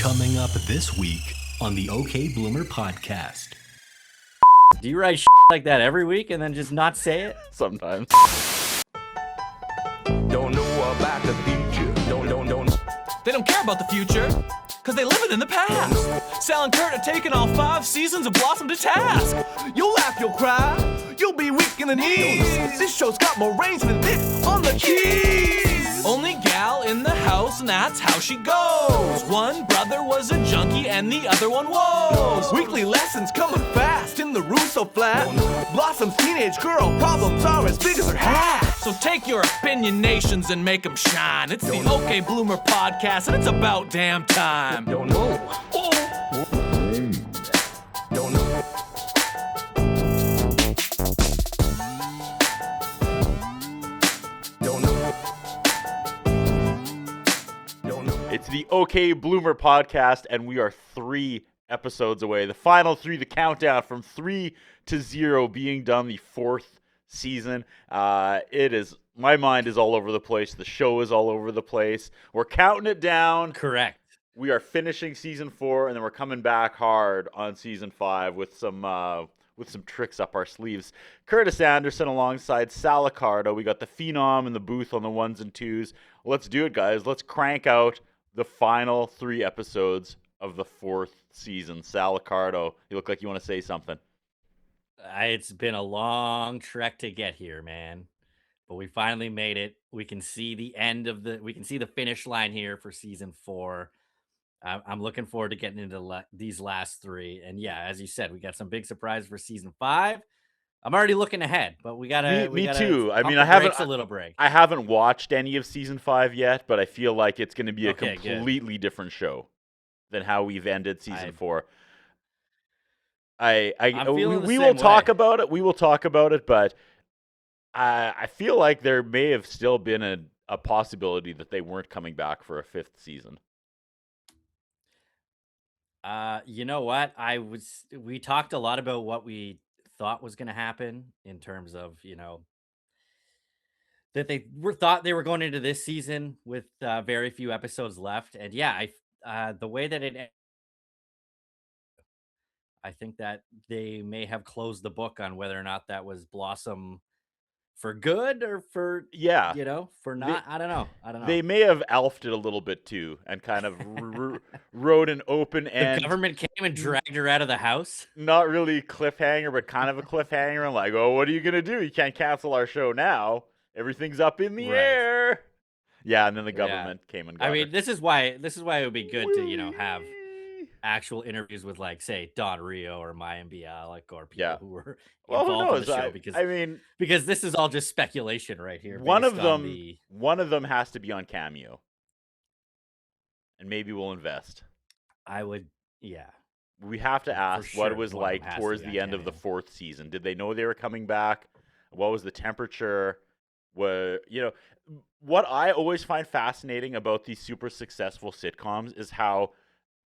Coming up this week on the OK Bloomer podcast. Do you write like that every week and then just not say it? Sometimes. Don't know about the future. Don't. They don't care about the future, because they live it in the past. Sal and Kurt are taking all 5 seasons of Blossom to task. You'll laugh, you'll cry, you'll be weak in the knees. This show's got more range than Nick on the keys. Only gal in the house, and that's how she goes. One brother was a junkie, and the other one was. Weekly lessons coming fast in the Russo flat. Blossom's teenage girl problems are as big as her hat. So take your opinionations and make them shine. It's the OK Bloomer podcast, and it's about damn time. Don't know. Don't know. It's the OK Bloomer podcast, and we are 3 episodes away. The final 3, the countdown from 3 to 0 being done, the 4th season. My mind is all over the place. The show is all over the place. We're counting it down. Correct. We are finishing season 4, and then we're coming back hard on season 5 with some tricks up our sleeves. Curtis Anderson alongside Sal and Curtis. We got the Phenom in the booth on the 1s and 2s. Let's do it, guys. Let's crank out the final 3 episodes of the 4th season. Sal and Curtis, you look like you want to say something. It's been a long trek to get here, man. But we finally made it. We can see the finish line here for season 4. I'm looking forward to getting into these last 3. And yeah, as you said, we got some big surprises for season 5. I'm already looking ahead, but we gotta. Me too. I mean, a little break. I haven't watched any of season 5 yet, but I feel like it's going to be a completely different show than how we've ended season 4. We will talk about it. We will talk about it, but I feel like there may have still been a possibility that they weren't coming back for a 5th season. You know what? We talked a lot about what we thought was going to happen in terms of, that they thought they were going into this season with very few episodes left. And yeah, the way that I think that they may have closed the book on whether or not that was Blossom for good or for for not. I don't know. They may have elfed it a little bit too, and kind of wrote an open end. The government came and dragged her out of the house. Not really cliffhanger, but kind of a cliffhanger. I'm like, oh, what are you gonna do? You can't cancel our show now. Everything's up in the air. Yeah, and then the government came and got her. This is why it would be good to have actual interviews with, like, say, Don Rio or Mayim Bialik or people who were involved in the show, because this is all just speculation right here. One of them has to be on Cameo, and maybe we'll invest. We have to ask what it was like towards the end of the 4th season. Did they know they were coming back? What was the temperature? What I always find fascinating about these super successful sitcoms is how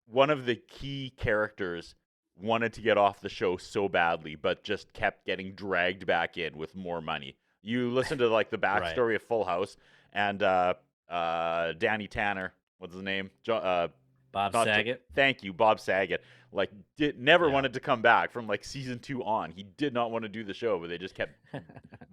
one of the key characters wanted to get off the show so badly, but just kept getting dragged back in with more money. You listen to like the backstory of Full House and Danny Tanner, what's his name? Bob Saget. Thank you, Bob Saget. Like, never wanted to come back from like season 2 on. He did not want to do the show, but they just kept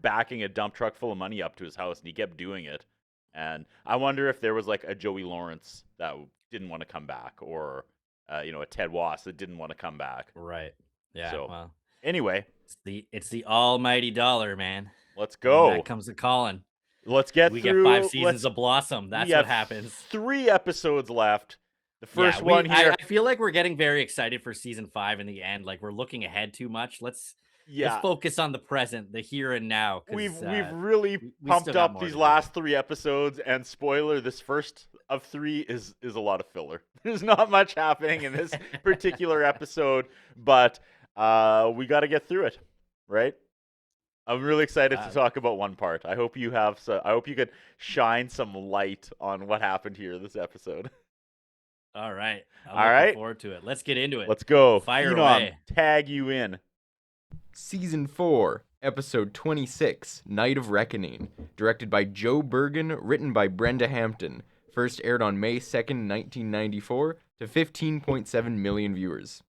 backing a dump truck full of money up to his house, and he kept doing it. And I wonder if there was like a Joey Lawrence that didn't want to come back, or a Ted Wass that didn't want to come back. Right. Yeah. So, well, anyway, it's the almighty dollar, man. Let's go. That comes to calling. Let's get we through. We get 5 seasons of Blossom. That's what happens. 3 episodes left. The first one here. I feel like we're getting very excited for season 5 in the end. Like, we're looking ahead too much. Let's focus on the present, the here and now. We've really pumped up these last 3 episodes, and spoiler, this first of 3 is a lot of filler. There's not much happening in this particular episode, but we got to get through it, right? I'm really excited to talk about one part. I hope you could shine some light on what happened here this episode. All right. I'm looking forward to it. Let's get into it. Let's go. Fire away. Tag you in. Season 4, Episode 26, Night of Reckoning. Directed by Joe Bergen, written by Brenda Hampton. First aired on May 2nd, 1994, to 15.7 million viewers.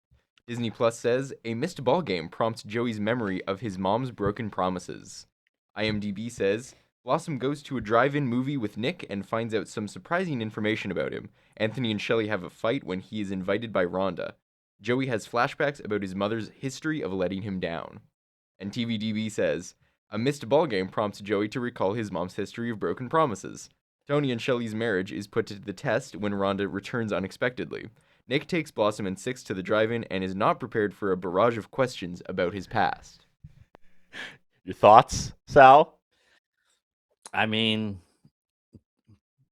Disney Plus says, a missed ball game prompts Joey's memory of his mom's broken promises. IMDb says, Blossom goes to a drive-in movie with Nick and finds out some surprising information about him. Anthony and Shelley have a fight when he is invited by Rhonda. Joey has flashbacks about his mother's history of letting him down. And TVDB says, a missed ball game prompts Joey to recall his mom's history of broken promises. Tony and Shelley's marriage is put to the test when Rhonda returns unexpectedly. Nick takes Blossom and Six to the drive-in and is not prepared for a barrage of questions about his past. Your thoughts, Sal? I mean,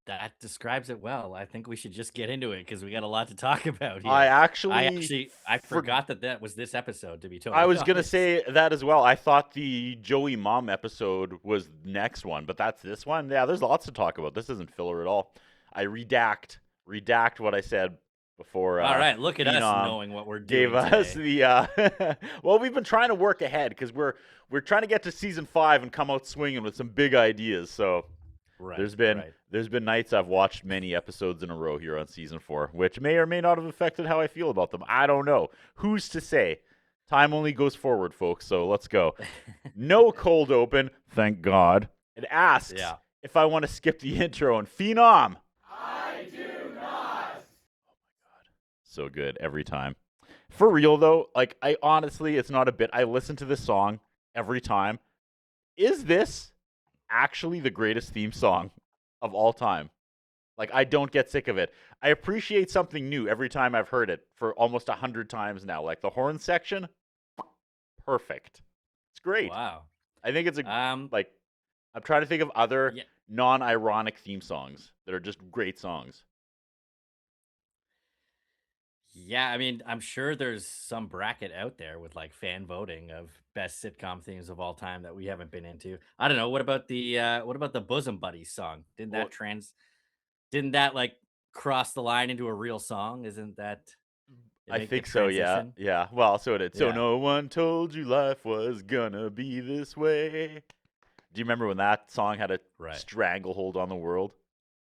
that describes it well. I think we should just get into it because we got a lot to talk about here. I forgot that was this episode, to be totally I was honest. going to say that as well. I thought the Joey Mom episode was the next one, but that's this one. Yeah, there's lots to talk about. This isn't filler at all. I redact what I said before. All right, look at us Phenom knowing what we're doing gave us today. the well, we've been trying to work ahead because we're trying to get to season 5 and come out swinging with some big ideas. So there's been nights I've watched many episodes in a row here on season 4, which may or may not have affected how I feel about them. I don't know. Who's to say? Time only goes forward, folks. So let's go. No cold open, thank God. It asks if I want to skip the intro, and Phenom. I do not. So good every time. For real though, like I honestly, it's not a bit. I listen to this song every time. Is this actually the greatest theme song of all time? Like, I don't get sick of it. I appreciate something new every time I've heard it for almost 100 times now. Like the horn section, perfect. It's great. Wow. I think it's like I'm trying to think of other non-ironic theme songs that are just great songs. Yeah, I mean, I'm sure there's some bracket out there with like fan voting of best sitcom themes of all time that we haven't been into. I don't know. What about the Bosom Buddies song? Didn't that like cross the line into a real song? Isn't that? I think so. Yeah. Yeah. Well, so it did. So Yeah. no one told you life was gonna be this way. Do you remember when that song had a stranglehold on the world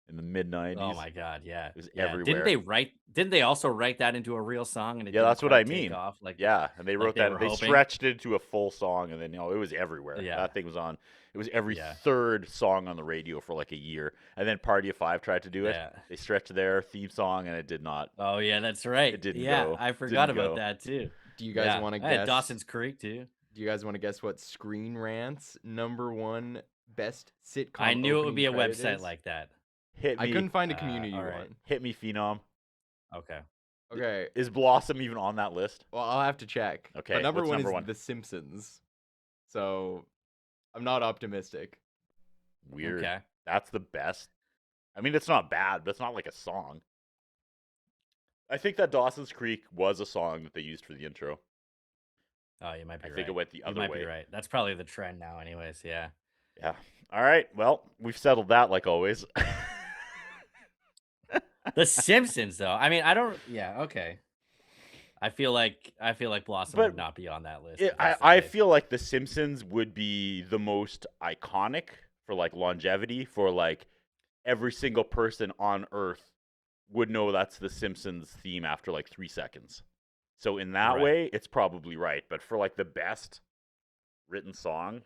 in the mid-90s? Oh my God, yeah. It was everywhere. Didn't they also write that into a real song? And it Yeah, didn't that's what quite I mean. take off? Like, yeah, and they wrote they that. were They hoping? stretched it into a full song, and then it was everywhere. Yeah. That thing was on. It was every third song on the radio for like a year, and then Party of Five tried to do it. Yeah. They stretched their theme song, and it did not. Oh yeah, that's right. It didn't yeah, go. I forgot Didn't about go. that too. Do you guys want to I had guess? Dawson's Creek too. Do you guys want to guess what Screen Rant's #1 best sitcom? I knew it would be a opening credit website is? like that. Hit me. I couldn't find a community all right. one. Hit me, Phenom. Okay. Okay. Is Blossom even on that list? Well, I'll have to check. Okay, But number what's one number is one? The Simpsons. So I'm not optimistic. Weird. Okay. That's the best. I mean, it's not bad, but it's not like a song. I think that Dawson's Creek was a song that they used for the intro. Oh, you might be I right. think it went the other You might way. be right. That's probably the trend now, anyways. Yeah. Yeah. All right. Well, we've settled that like always. The Simpsons, though. I mean, I don't. Yeah. Okay. I feel like Blossom But would not be on that list. It- if that's the I case. feel like The Simpsons would be the most iconic for like longevity, for like every single person on Earth would know that's the Simpsons theme after like 3 seconds. So in that Right. way, it's probably right. But for like the best written song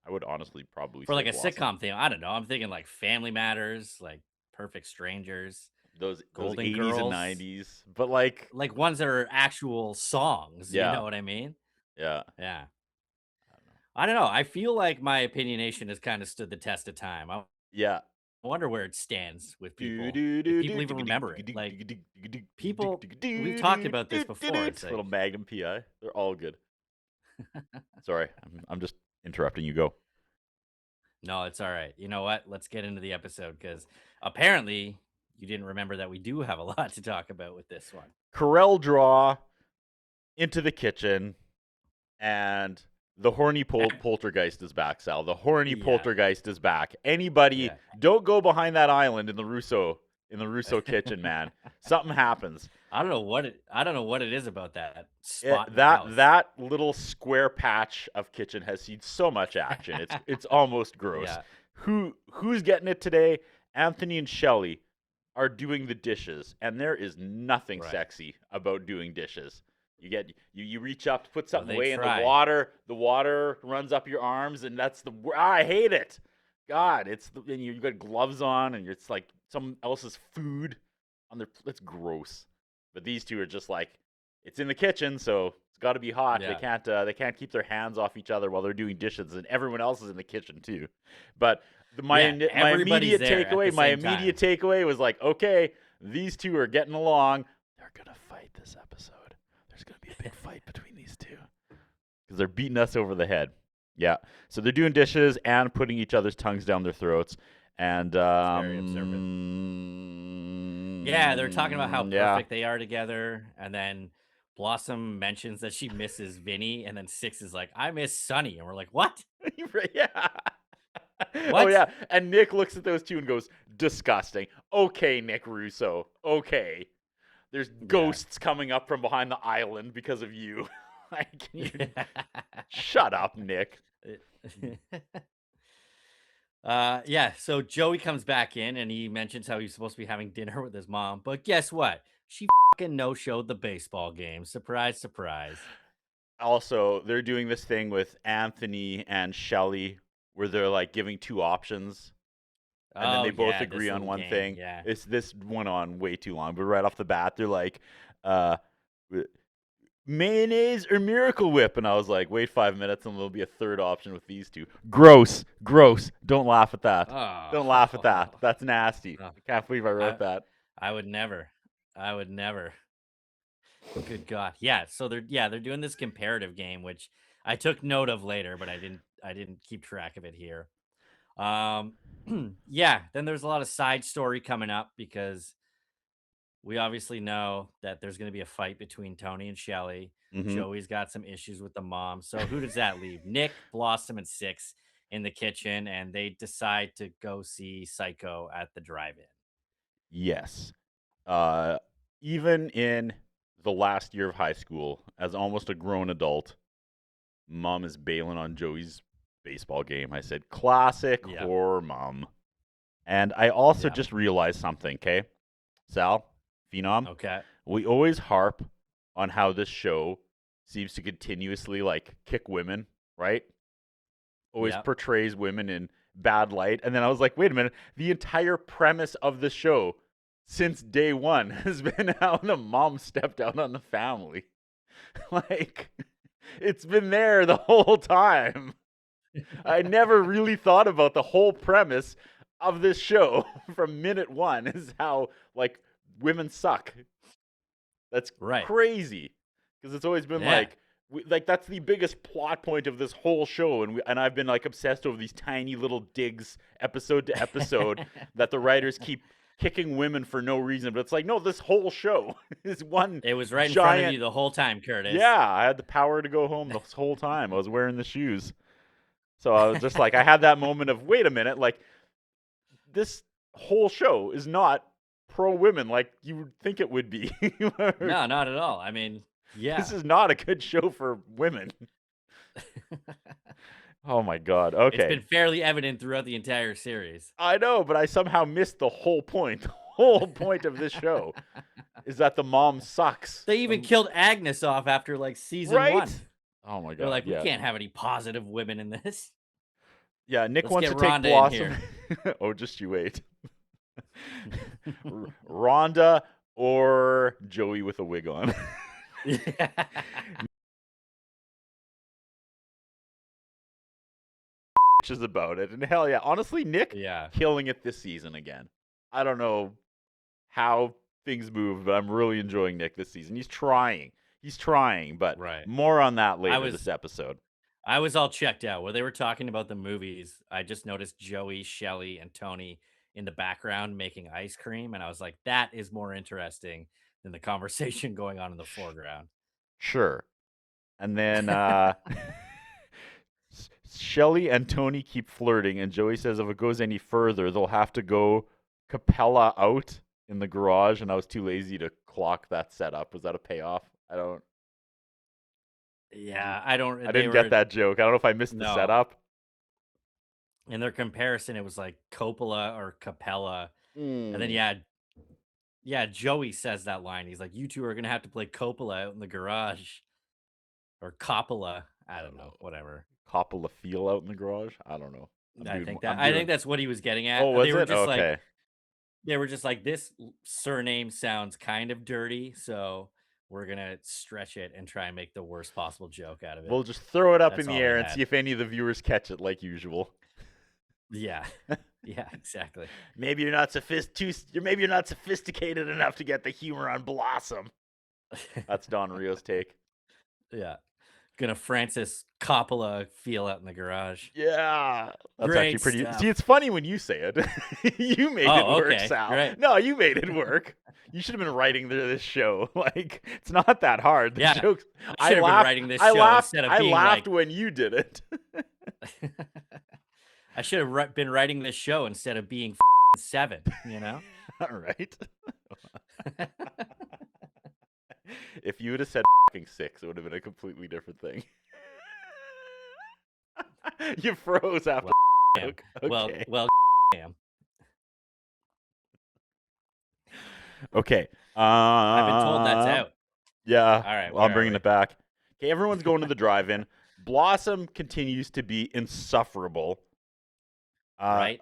I would honestly probably for say like a Blossom. sitcom theme. I don't know. I'm thinking like Family Matters, like Perfect Strangers, Those Golden 80s Girls. and 90s. But like like ones that are actual songs. Yeah. You know what I mean? yeah. Yeah. I don't know. I feel like my opinionation has kind of stood the test of time. I Yeah. wonder where it stands with people. If people even remember it. Like, people- we've talked about this before, it's Little like- Magnum PI. They're all good. Sorry, I'm just interrupting you. Go. no, it's all right. You know what? Let's get into the episode because apparently you didn't remember that we do have a lot to talk about with this one. Carell draw into the kitchen, and the horny poltergeist is back, Sal. The horny Yeah. poltergeist is back. Anybody, Yeah. don't go behind that island in the Russo kitchen, man. Something happens. I don't know what it is about that spot. in the That house. that little square patch of kitchen has seen so much action. It's almost gross. Yeah. Who's getting it today? Anthony and Shelley. are doing the dishes, and there is nothing Right. sexy about doing dishes. You reach up to put Well, something they away in the try. water. The water runs up your arms, and that's I hate it. God, and you got gloves on, and it's like someone else's food on their. It's gross. But these two are just like, it's in the kitchen, so it's got to be hot. Yeah. They can't keep their hands off each other while they're doing dishes, and everyone else is in the kitchen too. But my everybody's immediate there at the same time. takeaway was like, okay, these two are getting along. They're gonna fight this episode. There's gonna be a big fight between these two because they're beating us over the head. Yeah, so they're doing dishes and putting each other's tongues down their throats, and very observant. Yeah, they're talking about how perfect they are together, and then Blossom mentions that she misses Vinny, and then Six is like, "I miss Sunny," and we're like, "What?" Yeah. What? Oh yeah, and Nick looks at those two and goes, "Disgusting." Okay, Nick Russo. Okay, there's ghosts coming up from behind the island because of you. Like, shut up, Nick. So Joey comes back in and he mentions how he's supposed to be having dinner with his mom, but guess what? She fucking no-showed the baseball game. Surprise, surprise. Also, they're doing this thing with Anthony and Shelly where they're like giving two options. And then they both agree on one thing. Yeah. This went on way too long, but right off the bat, they're like, mayonnaise or Miracle Whip, and I was like, wait 5 minutes, and there'll be a third option with these two. Gross. Don't laugh at that. Oh. Don't laugh at that. That's nasty. I can't believe I wrote that. I would never. Good God. Yeah. So they're doing this comparative game, which I took note of later, but I didn't keep track of it here. Yeah, then there's a lot of side story coming up because we obviously know that there's going to be a fight between Tony and Shelly. Mhm. Joey's got some issues with the mom. So who does that leave? Nick, Blossom, and Six in the kitchen, and they decide to go see Psycho at the drive-in. Yes. Even in the last year of high school, as almost a grown adult, Mom is bailing on Joey's baseball game. I said, classic horror mom. And I also just realized something, okay? Sal, Phenom. Okay. We always harp on how this show seems to continuously, like, kick women, right? Always portrays women in bad light. And then I was like, wait a minute. The entire premise of the show since day one has been how the mom stepped out on the family. Like, it's been there the whole time. I never really thought about the whole premise of this show from minute one is how, like, women suck. That's crazy. Because it's always been like that's the biggest plot point of this whole show, and I've been like obsessed over these tiny little digs episode to episode that the writers keep kicking women for no reason. But it's like, no, this whole show is one. It was right in front of you the whole time, Curtis. Yeah, I had the power to go home this whole time. I was wearing the shoes. So I was just like, I had that moment of, wait a minute, like, this whole show is not pro-women like you would think it would be. No, not at all. I mean, yeah. This is not a good show for women. Oh, my God. Okay. It's been fairly evident throughout the entire series. I know, but I somehow missed the whole point. The whole point of this show is that the mom sucks. They even killed Agnes off after, like, season one. Oh, my God. They're like, we can't have any positive women in this. Yeah, Nick wants to Rhonda take Blossom. Oh, just you wait. Rhonda or Joey with a wig on. Is about it. And hell yeah, honestly, Nick killing it this season again. I don't know how things move, but I'm really enjoying Nick this season. He's trying, but more on that later this episode. I was all checked out. While they were talking about the movies, I just noticed Joey, Shelly, and Tony in the background making ice cream, and I was like, that is more interesting than the conversation going on in the foreground. Sure. And then Shelly and Tony keep flirting, and Joey says if it goes any further, they'll have to go Capella out in the garage, and I was too lazy to clock that setup. Was that a payoff? I don't didn't get that joke. I don't know if I missed the setup. In their comparison, it was like Coppola or Capella. And then Yeah, Joey says that line. He's like, "You two are gonna have to play Coppola out in the garage, or Coppola. I don't know, whatever." Coppola feel out in the garage. I don't know. I think that's what he was getting at. Oh, was They were it? just Okay. like, this surname sounds kind of dirty, so we're gonna stretch it and try and make the worst possible joke out of it. We'll just throw it up That's in the all they air and had. see if any of the viewers catch it like usual. Yeah, yeah, exactly. Maybe you're not sophisticated enough to get the humor on Blossom. That's Don Rio's take. Yeah, gonna Francis Coppola feel out in the garage. Yeah, that's Great actually pretty. stuff. See, it's funny when you say it. You made it work, okay, Sal. great. No, you made it work. You should have been writing this show. Like, it's not that hard. The Yeah, jokes. I should have been writing this show instead of I being laughed like- when you did it. I should have been writing this show instead of being 7. You know. All right. If you would have said 6, it would have been a completely different thing. You froze after. Damn. Okay. Well, damn. Okay. I've been told that's out. Yeah. All right, I'm where are bringing we? it back. Okay, everyone's going to the drive-in. Blossom continues to be insufferable. Right?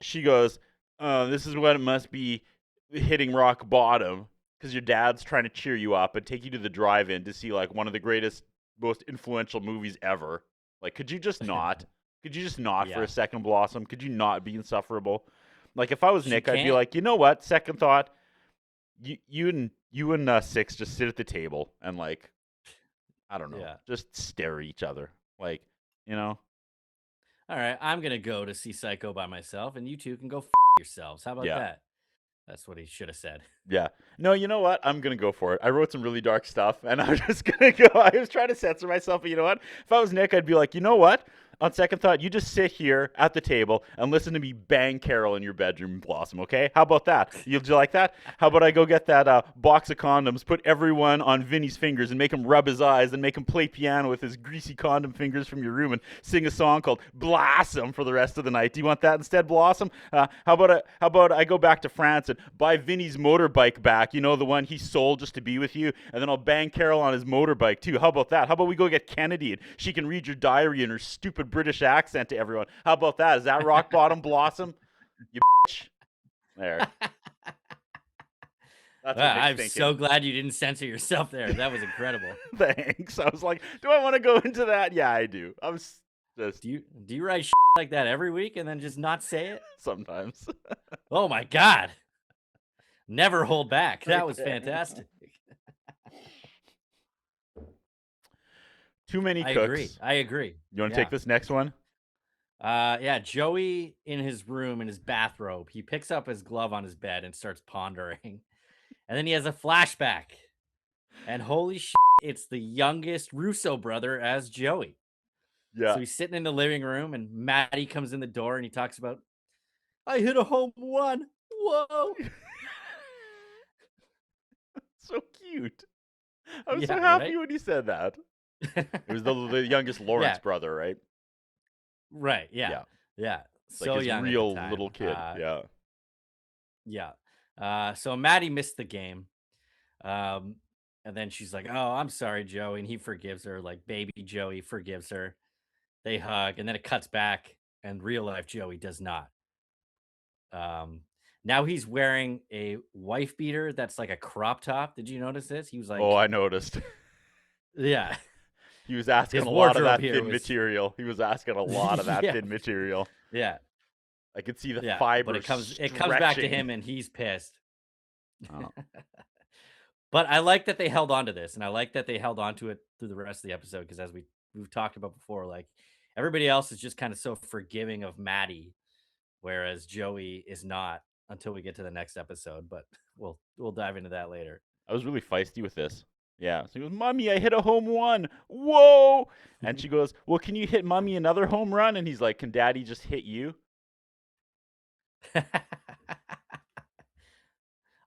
She goes, this is what it must be hitting rock bottom, because your dad's trying to cheer you up and take you to the drive-in to see like one of the greatest, most influential movies ever. Like, could you just not? Could you just not for Yeah. a second, Blossom? Could you not be insufferable? Like, if I was She Nick, I'd be can't. like, you know what? Second thought, you and Six just sit at the table and like, I don't know, Yeah. just stare at each other. Like, you know. All right, I'm gonna go to see Psycho by myself, and you two can go yourselves. How about Yeah. that? That's what he should have said. Yeah. No, you know what? I'm going to go for it. I wrote some really dark stuff, and I'm just going to go. I was trying to censor myself, but you know what? If I was Nick, I'd be like, you know what? On second thought, you just sit here at the table and listen to me bang Carol in your bedroom, Blossom, okay? How about that? You like that? How about I go get that box of condoms, put everyone on Vinny's fingers and make him rub his eyes and make him play piano with his greasy condom fingers from your room and sing a song called Blossom for the rest of the night. Do you want that instead, Blossom? How about I go back to France and buy Vinny's motorbike back, you know, the one he sold just to be with you, and then I'll bang Carol on his motorbike too. How about that? How about we go get Kennedy and she can read your diary in her stupid British accent to everyone? How about that? Is that rock bottom, Blossom? You bitch. There. That's what Nick's I'm thinking. so glad you didn't censor yourself there. That was incredible. Thanks. I was like, do I want to go into that? Yeah, I do. I was just Do you write like that every week and then just not say it? sometimes. Oh my God. Never hold back. That was Okay. fantastic. Too many I cooks. agree. You want to take this next one? Yeah, Joey in his room in his bathrobe. He picks up his glove on his bed and starts pondering. And then he has a flashback. And holy shit, it's the youngest Russo brother as Joey. Yeah. So he's sitting in the living room and Maddie comes in the door and he talks about, I hit a home run. Whoa. So cute. I was Yeah, so happy right? when you said that. It was the youngest Lawrence Yeah. brother, right? Right. Yeah. Yeah. Yeah. It's So like his young. at the real time. little kid. Yeah. Yeah. So Maddie missed the game. And then she's like, oh, I'm sorry, Joey. And he forgives her. Like baby Joey forgives her. They hug. And then it cuts back. And real life Joey does not. Now he's wearing a wife beater that's like a crop top. Did you notice this? He was like, Oh, I noticed. yeah. He was asking His a lot of wardrobe that here thin was- material. He was asking a lot of that Yeah. thin material. Yeah. I could see the Yeah. fiber. But it comes back to stretching. him and he's pissed. Oh. But I like that they held on to this, and I like that they held on to it through the rest of the episode because, as we've talked about before, like everybody else is just kind of so forgiving of Maddie, whereas Joey is not until we get to the next episode. But we'll dive into that later. I was really feisty with this. Yeah. So he goes, Mommy, I hit a home run. Whoa. And she goes, well, can you hit Mommy another home run? And he's like, can Daddy just hit you?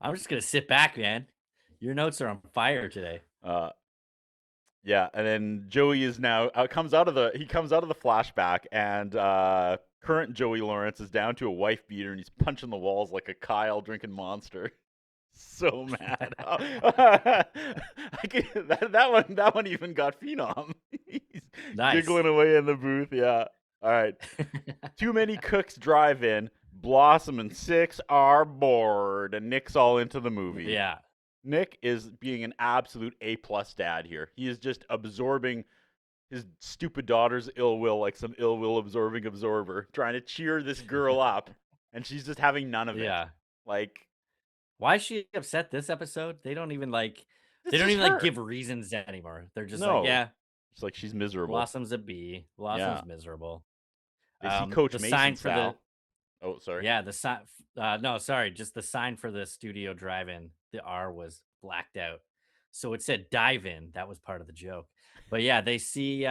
I'm just gonna sit back, man. Your notes are on fire today. Yeah, and then Joey is now comes out of the flashback, and current Joey Lawrence is down to a wife beater, and he's punching the walls like a Kyle drinking monster. so mad. I that one even got Phenom. He's Nice. giggling away in the booth. Yeah. All right. Too many cooks drive in. Blossom and Six are bored, and Nick's all into the movie. Yeah. Nick is being an absolute A+ dad here. He is just absorbing his stupid daughter's ill will like some ill will absorbing absorber, trying to cheer this girl up, and she's just having none of it. Yeah. Like, why is she upset this episode? They don't even like. this They don't is even like her. give reasons anymore. They're just No. like, yeah, It's like she's miserable. Blossom's a B. Blossom's miserable. They see Coach the Mason, sign for Sal. the Oh, sorry. yeah the sign. No, sorry, just the sign for the studio drive-in. The R was blacked out, so it said dive in. That was part of the joke. But yeah, they see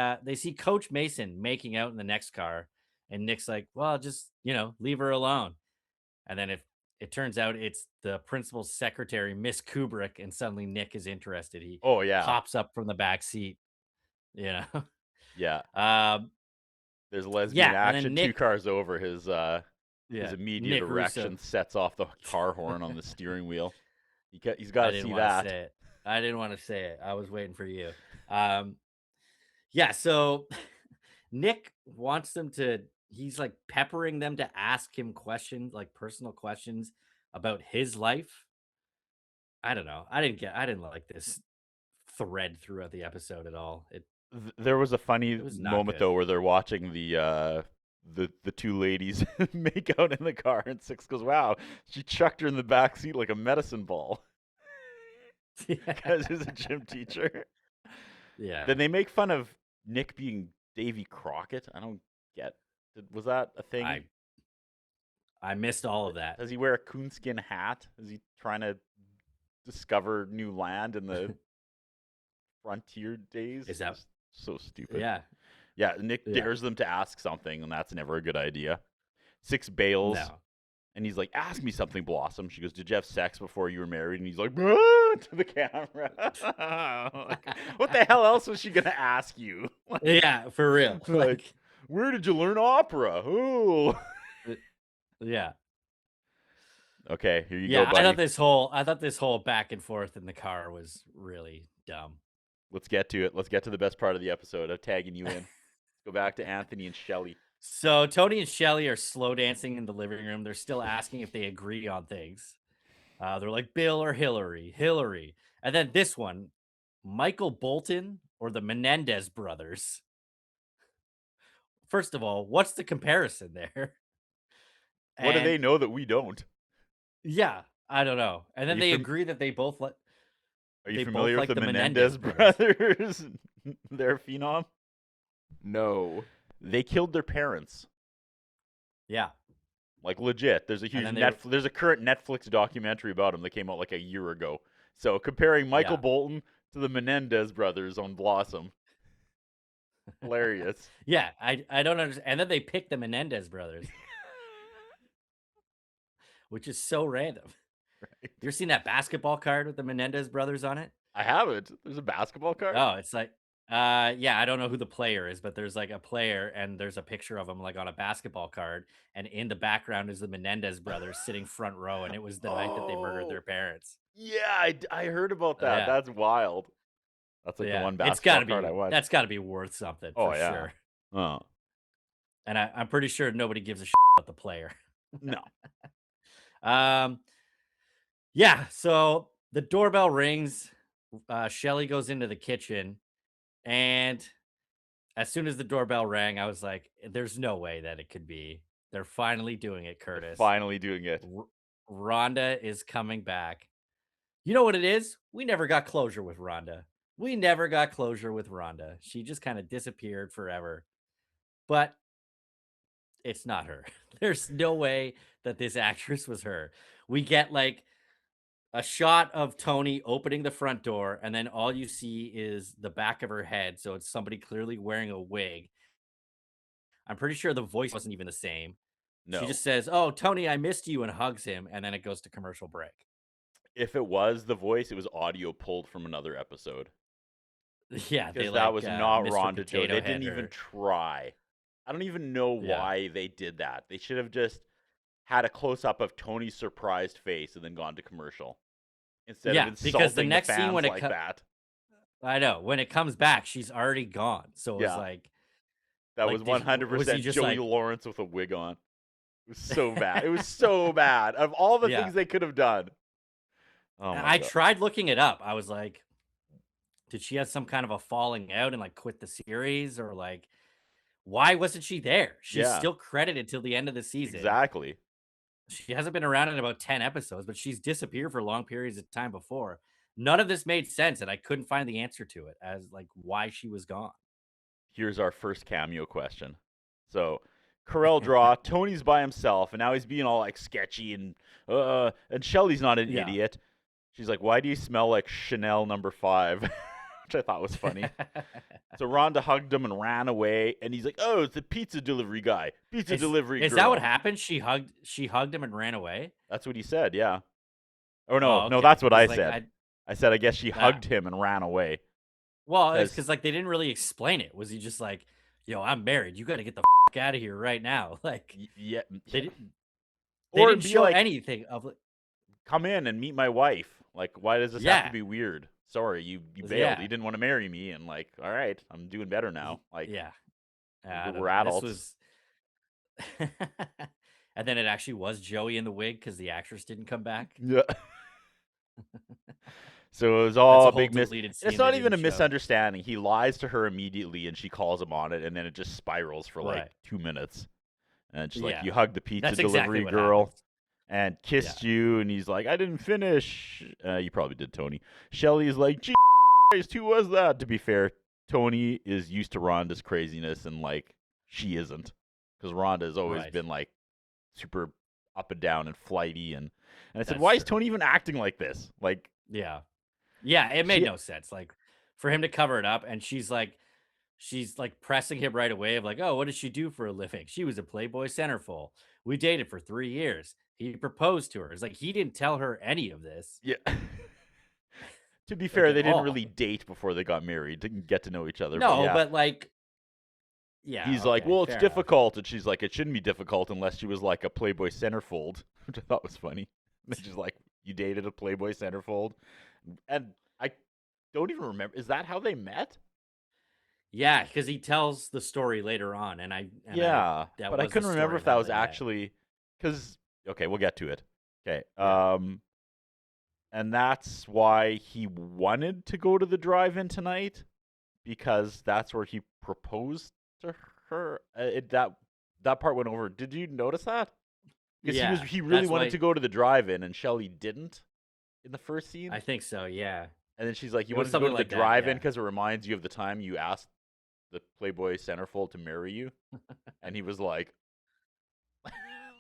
Coach Mason making out in the next car, and Nick's like, well, just leave her alone. And then if it turns out it's the principal's secretary, Miss Kubrick, and suddenly Nick is interested. He Oh, yeah. pops up from the back seat. Yeah. There's lesbian and then action 2 Nick- cars over. His Yeah, immediate Nick erection Russo. sets off the car horn on the steering wheel. He's I got to didn't see wanna that. say it. I didn't want to say it. I was waiting for you. Yeah, so Nick wants them to. He's like peppering them to ask him questions, like personal questions about his life. I don't know. I didn't like this thread throughout the episode at all. There was a funny It was not moment good. though where they're watching the 2 ladies make out in the car, and Six goes, "Wow, she chucked her in the back seat like a medicine ball," because he's a gym teacher. Yeah. Then they make fun of Nick being Davy Crockett. I don't get. Was that a thing? I missed all of that. Does he wear a coonskin hat? Is he trying to discover new land in the frontier days? Is that It's so stupid? Yeah. Yeah, Nick Yeah. dares them to ask something, and that's never a good idea. Six bails, No. and he's like, "Ask me something, Blossom." She goes, "Did you have sex before you were married?" And he's like, "Ah," to the camera. Like, what the hell else was she gonna ask you? Yeah, for real. Like, where did you learn opera? Oh. Yeah. Okay, here you Yeah, go, buddy. I thought this whole back and forth in the car was really dumb. Let's get to it. Let's get to the best part of the episode. I'm tagging you in. Let's go back to Anthony and Shelley. So Tony and Shelley are slow dancing in the living room. They're still asking if they agree on things. They're like, Bill or Hillary, Hillary. And then this one, Michael Bolton or the Menendez brothers. First of all, what's the comparison there? What do And- they know that we don't? Yeah, I don't know. And then you they fam- agree that they both let. Are you They both familiar like with the the Menendez Menendez brothers? They're Phenom. No. They killed their parents. Yeah. Like, legit. There's a huge then there's a current Netflix documentary about them that came out like a year ago. So comparing Michael Yeah. Bolton to the Menendez brothers on Blossom. Hilarious. Yeah, I don't understand. And then they pick the Menendez brothers, which is so random. Right. You ever seen that basketball card with the Menendez brothers on it? I haven't. There's a basketball card? Oh, it's like, yeah, I don't know who the player is, but there's like a player and there's a picture of him like on a basketball card. And in the background is the Menendez brothers sitting front row. And it was the night that they murdered their parents. Yeah, I heard about that. Yeah. That's wild. That's like the one basketball card I watched. That's gotta be worth something Oh, for yeah. sure. Oh, And I'm pretty sure nobody gives a shit about the player. no. Yeah, so the doorbell rings. Shelly goes into the kitchen, and as soon as the doorbell rang, I was like, "There's no way that it could be." They're finally doing it, Curtis. Finally doing it. Rhonda is coming back. You know what it is? We never got closure with Rhonda. She just kind of disappeared forever. But it's not her. There's no way that this actress was her. We get like a shot of Tony opening the front door, and then all you see is the back of her head. So it's somebody clearly wearing a wig. I'm pretty sure the voice wasn't even the same. No. She just says, "Oh, Tony, I missed you," and hugs him, and then it goes to commercial break. If it was the voice, it was audio pulled from another episode. Yeah, Because that was not Mr. Rhonda Joe. Potato They didn't Head even her. try. I don't even know Yeah. why they did that. They should have just had a close up of Tony's surprised face and then gone to commercial. instead Yeah, of because the insulting the next scene fans when it like that. I know when it comes back, she's already gone. So it was Yeah. like That like, was was he 100% just Joey like, Lawrence with a wig on. It was so bad. It was so bad. Of all the Yeah. things they could have done. Oh my I God. tried looking it up. I was like, did she have some kind of a falling out and like quit the series, or like why wasn't she there? She's Yeah. still credited till the end of the season. Exactly. She hasn't been around in about 10 episodes, but she's disappeared for long periods of time before. None of this made sense, and I couldn't find the answer to it as like why she was gone. Here's our first cameo question. So, Carell draw, Tony's by himself, and now he's being all like sketchy and Shelly's not an Yeah. idiot. She's like, "Why do you smell like Chanel number 5?" Which I thought was funny. So Rhonda hugged him and ran away, and he's like, "Oh, it's the pizza delivery guy. Pizza delivery Is girl." that what happened? She hugged him and ran away? That's what he said, yeah. Oh no, Oh, no, okay. that's what I Because, said. I said I guess she Ah. hugged him and ran away. Well, it's 'Cause- because like they didn't really explain it. Was he just like, "Yo, I'm married. You got to get the out of here right now"? Like Yeah. they didn't. Or They didn't be show like, anything of like, "Come in and meet my wife." Like, why does this have to Yeah. be weird? Sorry, you bailed. Yeah. You didn't want to marry me, and like, all right, I'm doing better now. Like, yeah. I don't we're know. adults. This was... And then it actually was Joey in the wig because the actress didn't come back. Yeah. So it was all That's a big deleted scene It's not they even a didn't show. misunderstanding. He lies to her immediately, and she calls him on it, and then it just spirals for like Right. 2 minutes. And she's like, Yeah. "You hugged the pizza That's delivery exactly what girl happens. and kissed you," and he's like, "I didn't finish." You probably did, Tony. Shelly is like, "Gee, Christ, who was that?" To be fair, Tony is used to Rhonda's craziness, and like she isn't, because Rhonda has always Right. been like super up and down and flighty, and I said, That's "Why is true. Tony even acting like this?" Like, Yeah. Yeah, it made She- no sense. Like for him to cover it up, and she's like pressing him right away of like, "Oh, what does she do for a living? She was a Playboy centerfold. We dated for 3 years. He proposed to her." It's like he didn't tell her any of this. yeah. To be fair, at they didn't all. really date before they got married. Didn't get to know each other. No, yeah. but like, yeah. He's like, okay, "Well, it's fair enough. difficult," and she's like, "It shouldn't be difficult unless she was like a Playboy centerfold," which I thought was funny. And she's like, "You dated a Playboy centerfold," and I don't even remember. Is that how they met? Yeah, because he tells the story later on, and Yeah, that but I was the couldn't remember story if of that how was they met. actually because. Okay, we'll get to it. Okay, Yeah. and that's why he wanted to go to the drive-in tonight, because that's where he proposed to her. That part went over. Did you notice that? Because Yeah, he really that's wanted why- to go to the drive-in, and Shelley didn't in the first scene. I think so. Yeah. And then she's like, "You It was wanted to go to something the like that, drive-in yeah. because it reminds you of the time you asked the Playboy centerfold to marry you," and he was like,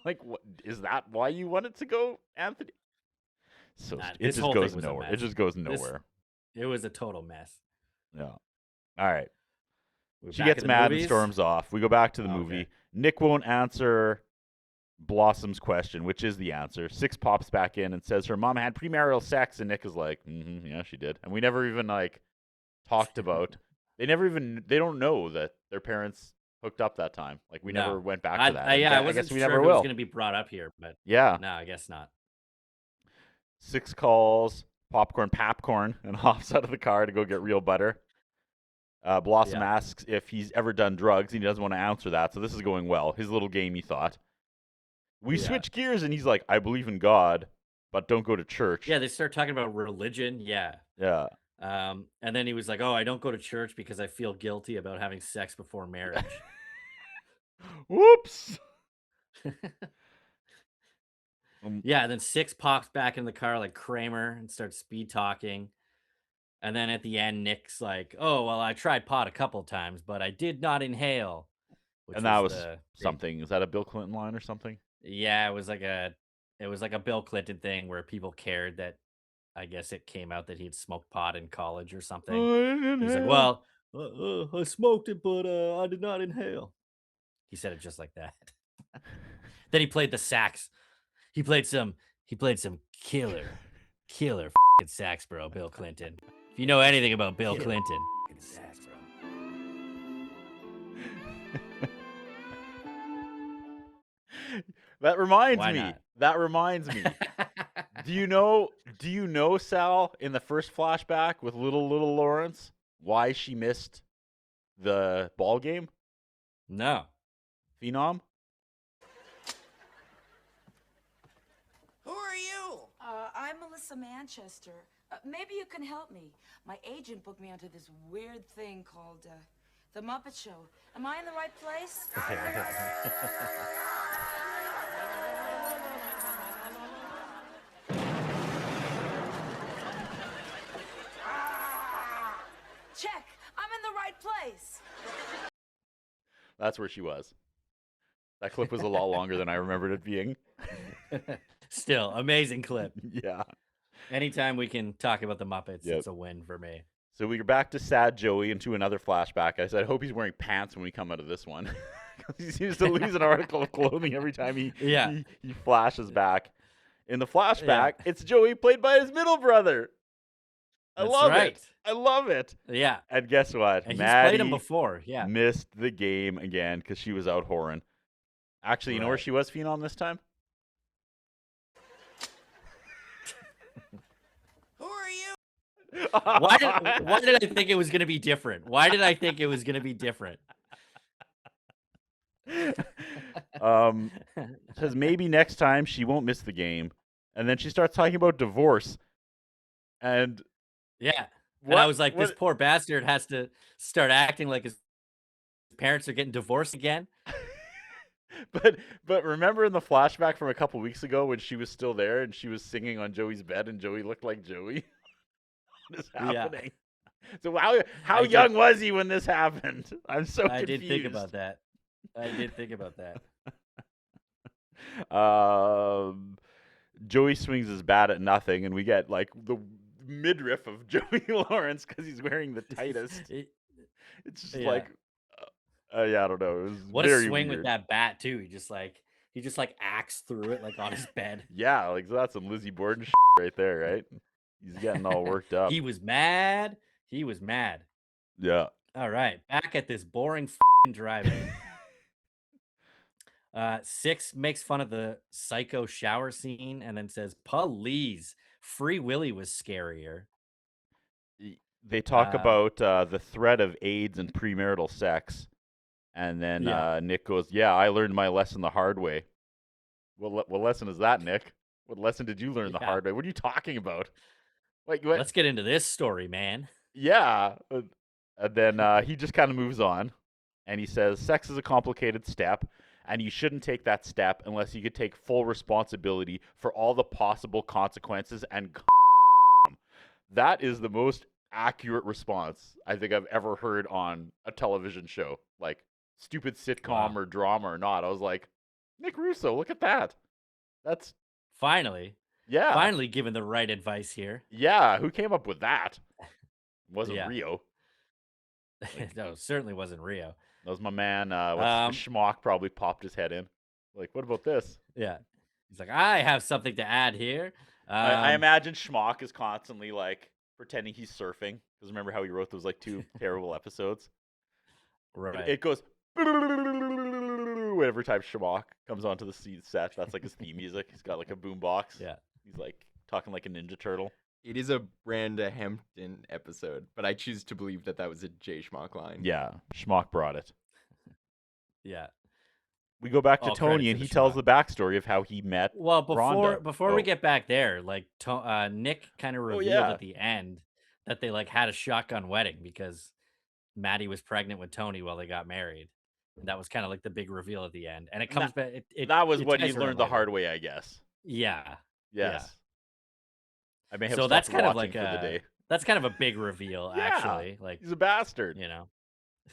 "Like, what is that? Why you wanted to go, Anthony?" So Nah, it this just whole goes thing was a nowhere. It mess. just goes nowhere. It was a total mess. Yeah. All right. We're She back gets at the mad and movies? storms off. We go back to the Okay. movie. Nick won't answer Blossom's question, which is the answer. Six pops back in and says her mom had premarital sex, and Nick is like, "Yeah, she did." And we never even like talked about. They don't know that their parents hooked up that time. Like we No. never went back I to that. And yeah, I I wasn't guess we sure never if it was will. going to be brought up here, but Yeah. no, I guess not. Six calls popcorn, and hops out of the car to go get real butter. Blossom Yeah. asks if he's ever done drugs, and he doesn't want to answer that. So this is going well. His little game, he thought. We Yeah. switch gears, and he's like, "I believe in God, but don't go to church." Yeah, they start talking about religion. Yeah. Yeah. And then he was like, "Oh, I don't go to church because I feel guilty about having sex before marriage." Whoops. Yeah, and then Six pops back in the car like Kramer and starts speed talking. And then at the end, Nick's like, "Oh, well, I tried pot a couple times, but I did not inhale." Which And that was the big- something. Is that a Bill Clinton line or something? Yeah, it was like a Bill Clinton thing where people cared that I guess it came out that he had smoked pot in college or something. He's like, "Well, I smoked it, but I did not inhale." He said it just like that. Then he played the sax. He played some killer f***ing sax, bro, Bill Clinton. If you know anything about Bill Clinton, f***ing sax, bro. That reminds Why me. not? That reminds me. Do you know, Sal, in the first flashback with little Lawrence, why she missed the ball game? No. Phenom? Who are you? I'm Melissa Manchester. Maybe you can help me. My agent booked me onto this weird thing called The Muppet Show. Am I in the right place? Check. I'm in the right place. That's where she was. That clip was a lot longer than I remembered it being. Still, amazing clip. Yeah. Anytime we can talk about the Muppets, it's a win for me. So we are back to sad Joey into another flashback. I said, I hope he's wearing pants when we come out of this one. He seems to lose an article of clothing every time he flashes back. In the flashback, it's Joey played by his middle brother. I love it. I love it. Yeah. And guess what? And Maddie he's played him before. Yeah. missed the game again because she was out whoring. Actually, you know where she was, Phenom, this time? Who are you? Why did I think it was going to be different? Why did I think it was going to be different? Says maybe next time she won't miss the game. And then she starts talking about divorce. And yeah. And I was like, this poor bastard has to start acting like his parents are getting divorced again. But remember in the flashback from a couple weeks ago when she was still there and she was singing on Joey's bed and Joey looked like Joey? What is happening? Yeah. So how young was he when this happened? I'm so confused. I did think about that. Joey swings his bat at nothing, and we get like the midriff of Joey Lawrence because he's wearing the tightest. It's just like, I don't know. It was what very a swing weird. with that bat too. He just like axed through it like on his bed. Yeah, like that's some Lizzie Borden right there, right? He's getting all worked up. He was mad. Yeah. All right, back at this boring drive-in. 6 makes fun of the psycho shower scene and then says, "Please, Free Willy was scarier." They talk about the threat of AIDS and premarital sex, and then Nick goes, "Yeah, I learned my lesson the hard way." What lesson is that, Nick? What lesson did you learn the hard way? What are you talking about? Like, what? Let's get into this story, man. Yeah. And then he just kind of moves on, and he says, "Sex is a complicated step, and you shouldn't take that step unless you could take full responsibility for all the possible consequences and." That is the most accurate response I think I've ever heard on a television show, like stupid sitcom or drama or not. I was like, Nick Russo, look at that. That's finally given the right advice here. Yeah, who came up with that? It wasn't Rio. No, it certainly wasn't Rio. That was my man. Schmock probably popped his head in. Like, what about this? Yeah, he's like, I have something to add here. I imagine Schmock is constantly like pretending he's surfing because remember how he wrote those like 2 terrible episodes. Right. It goes whenever time Schmock comes onto the set. That's like his theme music. He's got like a boombox. Yeah. He's like talking like a Ninja Turtle. It is a Branda Hampton episode, but I choose to believe that was a Jay Schmock line. Yeah, Schmock brought it. Yeah. We go back to Tony, and he tells the backstory of how he met. Well, Rhonda. before we get back there, like Nick kind of revealed at the end that they like had a shotgun wedding because Maddie was pregnant with Tony while they got married. And that was kind of like the big reveal at the end. And it comes back. That was what he learned the hard way, I guess. Yeah. Yes. Yeah. I may have so that's kind of like for the day. That's kind of a big reveal, actually. Like he's a bastard. You know.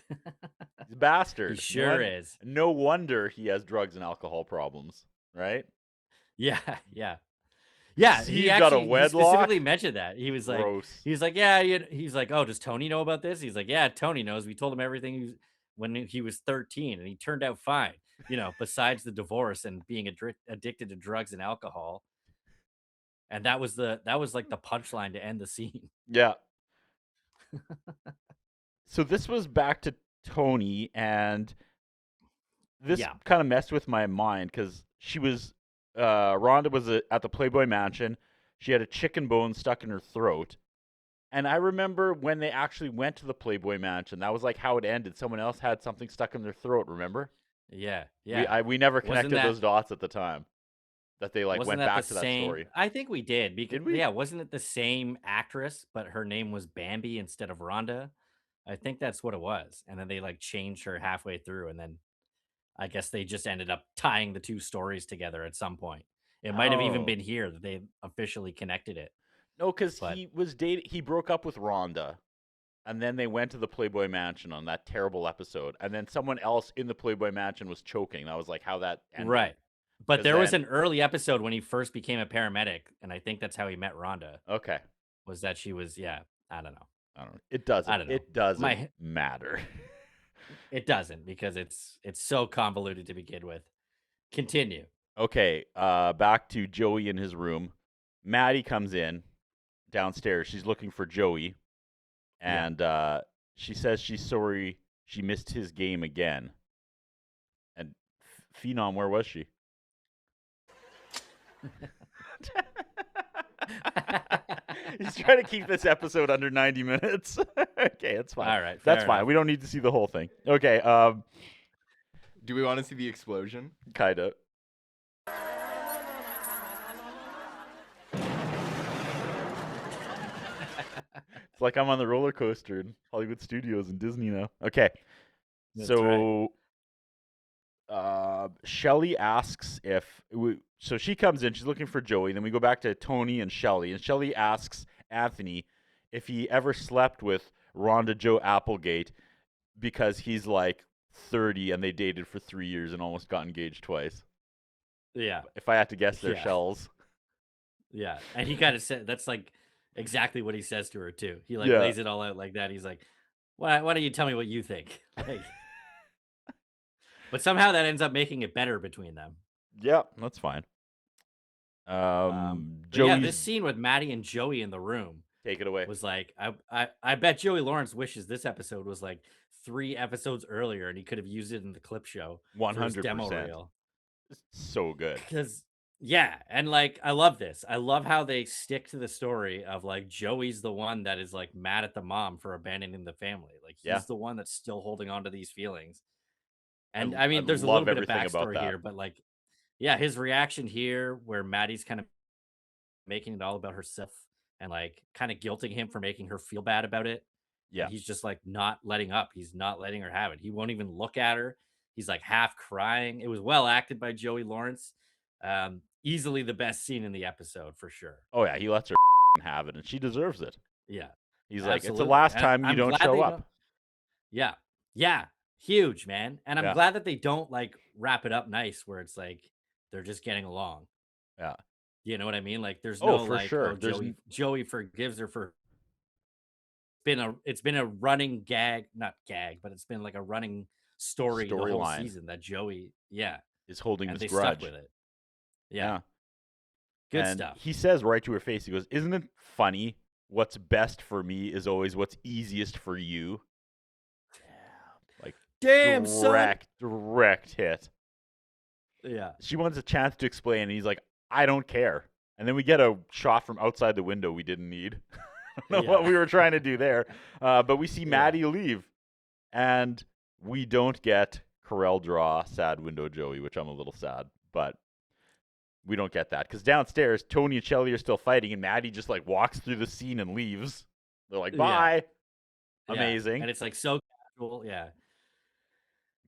He's a bastard. He sure is. No wonder he has drugs and alcohol problems, right? Yeah, yeah. Yeah, he got a wedlock. He specifically mentioned that. He was like, gross. He's like, he's like, oh, does Tony know about this? He's like, yeah, Tony knows. We told him everything when he was 13, and he turned out fine. You know, besides the divorce and being addicted to drugs and alcohol. And that was like the punchline to end the scene. Yeah. So this was back to Tony, and this kind of messed with my mind because she was Rhonda was at the Playboy Mansion. she had a chicken bone stuck in her throat. And I remember when they actually went to the Playboy Mansion, that was like how it ended. Someone else had something stuck in their throat, remember? Yeah, yeah. We never Wasn't connected that those dots at the time. That they like wasn't went that back the to that same? story. I think we did because Did we? yeah, wasn't it the same actress, but her name was Bambi instead of Rhonda? I think that's what it was. And then they like changed her halfway through, and then I guess they just ended up tying the two stories together at some point. It might have even Oh. been here that they officially connected it. No, because But he was dating. He broke up with Rhonda, and then they went to the Playboy Mansion on that terrible episode. And then someone else in the Playboy Mansion was choking. That was like how that ended. right. But 'Cause there was then- an early episode when he first became a paramedic, and I think that's how he met Rhonda. Okay, Was that she was I don't know. I don't know. It doesn't. I don't know. It doesn't My- matter. It doesn't because it's so convoluted to begin with. Continue. Okay, back to Joey in his room. Maddie comes in downstairs. She's looking for Joey, and she says she's sorry she missed his game again. And Phenom, where was she? He's trying to keep this episode under 90 minutes. Okay, it's fine. All right, That's fair fine. enough. We don't need to see the whole thing. Okay, Do we want to see the explosion? kind of. It's like I'm on the roller coaster in Hollywood Studios and Disney now. Okay. That's So Shelly asks so she comes in, she's looking for Joey, then we go back to Tony and Shelly asks Anthony if he ever slept with Rhonda Joe Applegate because he's like 30 and they dated for 3 years and almost got engaged twice. Yeah. If I had to guess, they're Yeah. shells. Yeah. And he kind of said that's like exactly what he says to her too. He like Yeah. lays it all out like that. He's like, why don't you tell me what you think? Like, but somehow that ends up making it better between them. Yeah, that's fine. But yeah, Joey's this scene with Maddie and Joey in the room take it away. was like, I bet Joey Lawrence wishes this episode was like 3 episodes earlier and he could have used it in the clip show. for his 100%. demo reel. So good. Because yeah, and like I love this. I love how they stick to the story of like Joey's the one that is like mad at the mom for abandoning the family. Like he's Yeah. the one that's still holding on to these feelings. And I I mean, there's a love little bit of everything about backstory that. here, but like, yeah, his reaction here where Maddie's kind of making it all about herself and like kind of guilting him for making her feel bad about it. Yeah. And he's just like not letting up. He's not letting her have it. He won't even look at her. He's like half crying. It was well acted by Joey Lawrence. Easily the best scene in the episode for sure. Oh yeah, he lets her have it, and she deserves it. Yeah. He's like, it's the Absolutely. last And time you I'm don't glad show they up. don't- Yeah. Yeah. Huge, man. And I'm Yeah. glad that they don't like wrap it up nice where it's like they're just getting along. Yeah. You know what I mean? Like there's Oh, no for like sure. oh, There's Joey forgives her for it's been a running gag, not gag, but it's been like a running story the whole Storyline. season that Joey, yeah, Is holding and this they grudge. stuck with it. Yeah. Good And stuff. He says right to her face, he goes, "Isn't it funny? What's best for me is always what's easiest for you." Like Damn, son. direct hit. Yeah. She wants a chance to explain, and he's like, "I don't care." And then we get a shot from outside the window we didn't need. I don't know what Yeah. we were trying to do there. But we see Maddie leave, and we don't get Carell draw sad window Joey, which I'm a little sad, but we don't get that. Because downstairs, Tony and Shelly are still fighting, and Maddie just like walks through the scene and leaves. They're like, Yeah. bye. Yeah. Amazing. And it's like so casual. Yeah.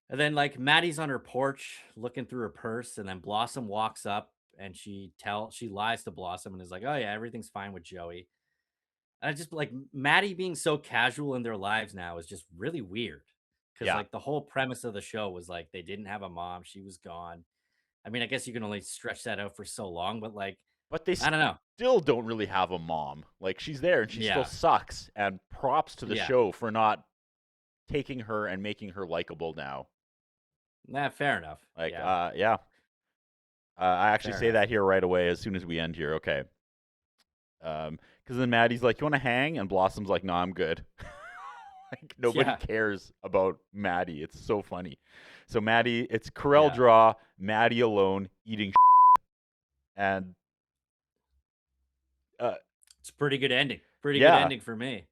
And then like Maddie's on her porch looking through her purse, and then Blossom walks up and she lies to Blossom and is like, "Oh yeah, everything's fine with Joey." And I just like Maddie being so casual in their lives now is just really weird. Because Yeah. like the whole premise of the show was like they didn't have a mom, she was gone. I mean, I guess you can only stretch that out for so long, but like But they I don't know. still don't really have a mom. Like, she's there, and she Yeah. still sucks. And props to the Yeah. show for not taking her and making her likable now. Nah, fair enough. Like, yeah. I actually Fair say enough. that here right away as soon as we end here. Okay. Because then Maddie's like, "You want to hang?" And Blossom's like, "No, I'm good." Like, nobody Yeah. cares about Maddie. It's so funny. So Maddie, it's Carell Yeah. draw, Maddie alone eating and It's a pretty good ending. Pretty good Yeah. ending for me.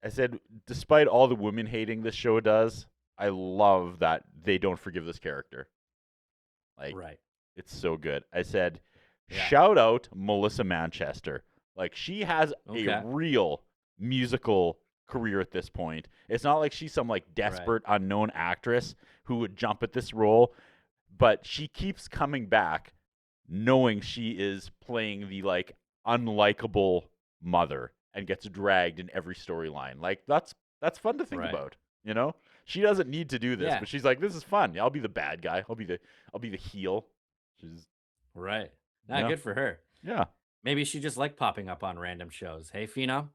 I said, despite all the women hating this show does, I love that they don't forgive this character. Like, Right. it's so good. I said, Yeah. shout out Melissa Manchester. Like, she has Okay. a real musical career at this point. It's not like she's some like desperate unknown actress who would jump at this role, but she keeps coming back knowing she is playing the like unlikable mother and gets dragged in every storyline. Like that's fun to think Right. about, you know? She doesn't need to do this, Yeah. but she's like, this is fun. I'll be the bad guy. I'll be the heel. She's Right. Nah, Yeah. good for her. yeah. Maybe she just liked popping up on random shows. Hey, Phenom?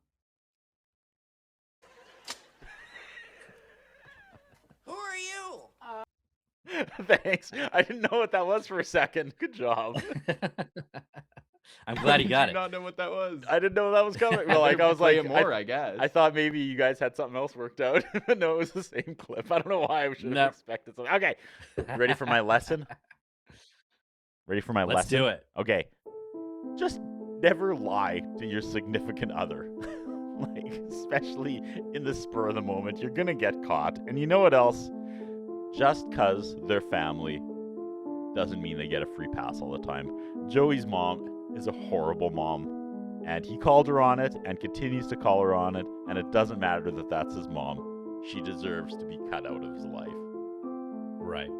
Who are you? Thanks. I didn't know what that was for a second. Good job. I'm glad he got Did it. you not know what that was? I didn't know that was coming. Well, like I was Play like, it more, I guess. I thought maybe you guys had something else worked out. But no, it was the same clip. I don't know why I should have No. expected something. Okay, ready for my lesson? Ready for my Let's lesson? do it. Okay. Just never lie to your significant other. Like, especially in the spur of the moment, you're gonna get caught. And you know what else? Just cause they're family doesn't mean they get a free pass all the time. Joey's mom is a horrible mom, and he called her on it and continues to call her on it, and it doesn't matter that that's his mom. She deserves to be cut out of his life. Right.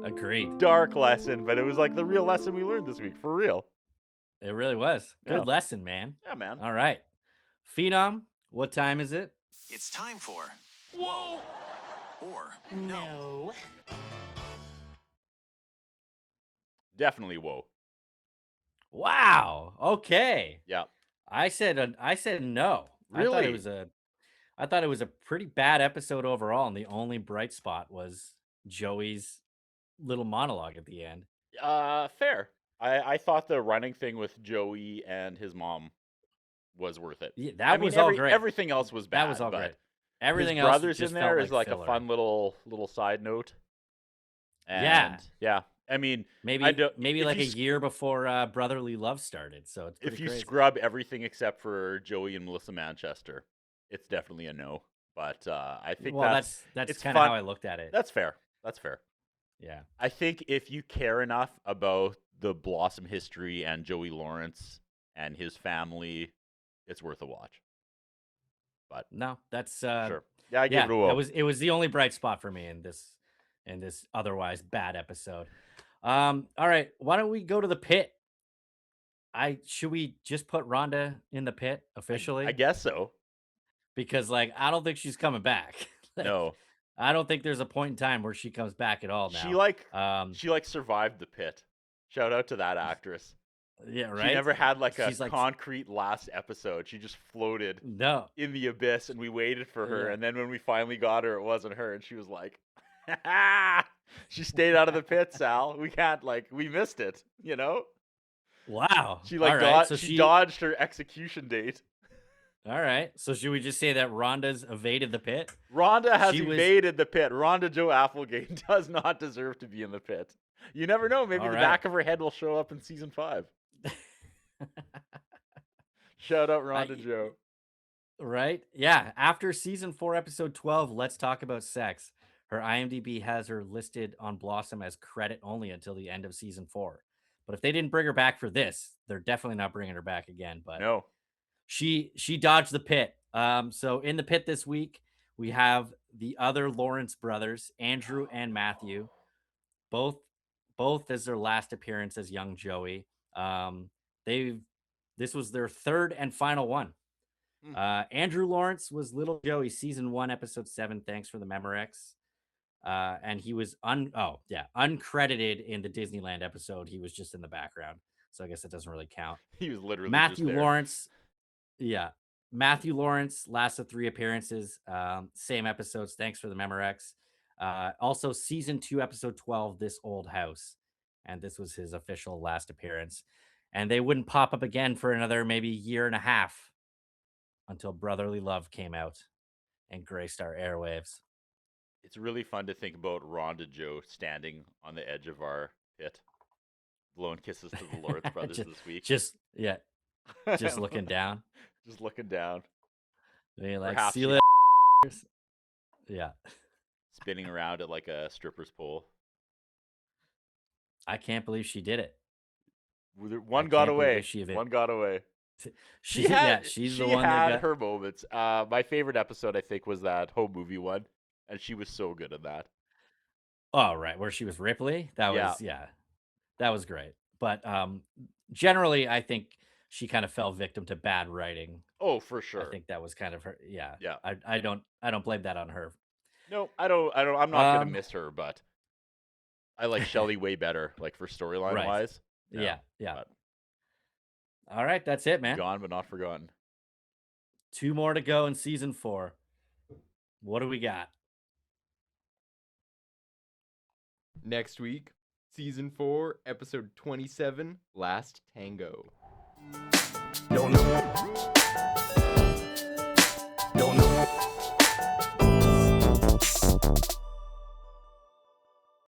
Agreed. Dark lesson, but it was like the real lesson we learned this week, for real. It really was. Good Yeah. lesson, man. Yeah, man. All right. Phenom, what time is it? It's time for Whoa or No. Definitely whoa. Wow. Okay. Yeah. I said no. I thought Really? it was a pretty bad episode overall, and the only bright spot was Joey's little monologue at the end. Fair. I thought the running thing with Joey and his mom was worth it. Yeah, that was all great. Everything else was bad. That was all but great. Everything his else brothers just in there felt is like filler. a fun little side note. And Yeah. I mean, Maybe I don't- maybe if like you a year before Brotherly Love started. So it's pretty if you crazy. scrub everything except for Joey and Melissa Manchester, it's definitely a no. But I think well, that's that's it's kind of fun. how I looked at it. That's fair. That's fair. Yeah. I think if you care enough about the Blossom history and Joey Lawrence and his family, it's worth a watch. But No, that's sure. Yeah, I give it a whoa. it was the only bright spot for me in this otherwise bad episode. All right, why don't we go to the pit? Should we just put Rhonda in the pit officially? I guess so. Because like I don't think she's coming back. Like, No. I don't think there's a point in time where she comes back at all now. She survived the pit. Shout out to that actress. Yeah, right. She never had like a She's like- concrete last episode. She just floated No. in the abyss, and we waited for her. Yeah. And then when we finally got her, it wasn't her, and she was like, she stayed out of the pit, Sal. We missed it, you know? Wow. She All right, so she dodged her execution date. All right. So should we just say that Rhonda's evaded the pit? Rhonda has She was- evaded the pit. Rhonda Joe Applegate does not deserve to be in the pit. You never know. Maybe All the right. back of her head will show up in season 5. Shout out Rhonda Joe. Right? Yeah. After season 4, episode 12, Let's Talk About Sex, her IMDb has her listed on Blossom as credit only until the end of season 4. But if they didn't bring her back for this, they're definitely not bringing her back again. But No. she dodged the pit. So in the pit this week, we have the other Lawrence brothers, Andrew and Matthew, both as their last appearance as young Joey. This was their third and final one. Andrew Lawrence was Little Joey, season 1, episode 7. Thanks for the Memorex. And he was uncredited in the Disneyland episode. He was just in the background, so I guess it doesn't really count. He was literally Matthew just there. Lawrence. Yeah. Matthew Lawrence, last of 3 appearances, same episodes. Thanks for the Memorex. Also, season 2, episode 12, This Old House. And this was his official last appearance. And they wouldn't pop up again for another maybe year and a half until Brotherly Love came out and graced our airwaves. It's really fun to think about Rhonda Joe standing on the edge of our pit, blowing kisses to the Lawrence brothers this week. Just looking down. Just looking down. Being like, Perhaps see she- you later. Yeah. Spinning around at like a stripper's pole. I can't believe she did it. One I got can't believe away. she One got away. She yeah, she's she the one had that got her moments. My favorite episode, I think, was that home movie one, and she was so good at that. Oh, right, where she was Ripley. That Yeah. was that was great. But generally, I think she kind of fell victim to bad writing. Oh, for sure. I think that was kind of her. Yeah, Yeah. I don't blame that on her. No, I don't. I'm not gonna miss her, but I like Shelley way better, like for storyline Right. wise. Yeah. but All right, that's it, man. gone but not forgotten. 2 more to go in season 4. What do we got? Next week, season 4, episode 27, Last Tango. Don't know.